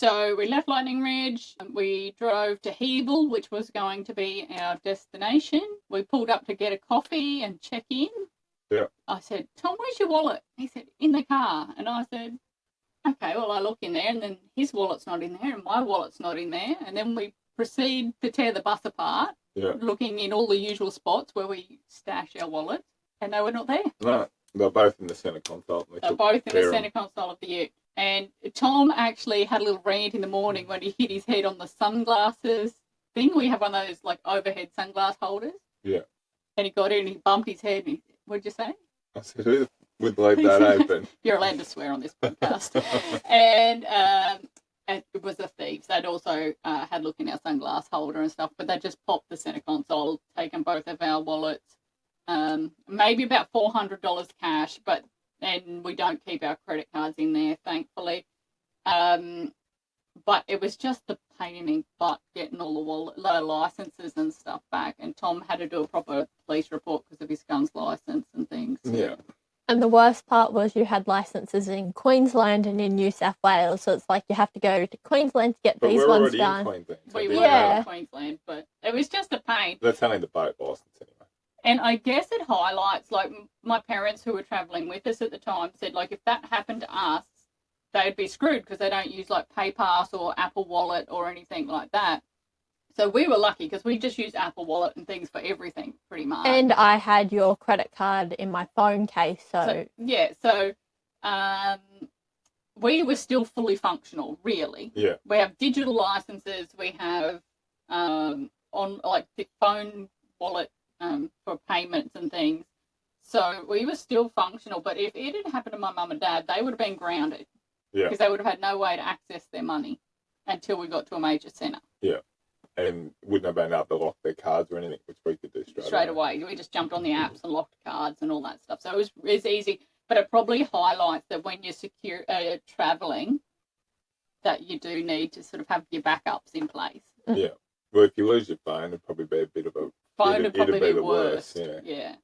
So we left Lightning Ridge. We drove to Hebel, which was going to be our destination. We pulled up to get a coffee and check in. Yeah. I said, Tom, where's your wallet? He said, in the car. And I said, okay, well, I look in there, and then his wallet's not in there, and my wallet's not in there. And then we proceed to tear the bus apart, looking in all the usual spots where we stash our wallets, and they were not there. No, they're both in the centre console. They're both in the centre console of the ute. And Tom actually had a little rant in the morning when he hit his head on the sunglasses thing. We have one of those, like, overhead sunglass holders. Yeah. And he got in and he bumped his head. And what'd you say? I said, who would leave that open? You're allowed to swear on this podcast. And it was the thieves. They'd also had a look in our sunglass holder and stuff, but they just popped the centre console, taken both of our wallets, maybe about $400 cash, and we don't keep our credit cards in there, thankfully. But it was just the pain in the butt getting all the licenses and stuff back, and Tom had to do a proper police report because of his guns license and things. Yeah. And the worst part was you had licenses in Queensland and in New South Wales, so it's like you have to go to Queensland to get these ones done. In Queensland, so we were in Queensland, but it was just a pain. That's only the boat license anyway. And I guess it highlights, like, my parents who were travelling with us at the time said, like, if that happened to us, they'd be screwed because they don't use, like, PayPass or Apple Wallet or anything like that. So we were lucky because we just used Apple Wallet and things for everything, pretty much. And I had your credit card in my phone case, so we were still fully functional, really. Yeah. We have digital licenses. We have the phone wallet for payments and things. So we were still functional. But if it had happened to my mum and dad, they would have been grounded. Yeah. Because they would have had no way to access their money until we got to a major centre. Yeah. And wouldn't have been able to lock their cards or anything, which we could do straight away. We just jumped on the apps and locked cards and all that stuff. So it was easy. But it probably highlights that when you're travelling, that you do need to sort of have your backups in place. Yeah. Well, if you lose your phone, it'd probably be a bit of a... Phone would probably be worse. Yeah.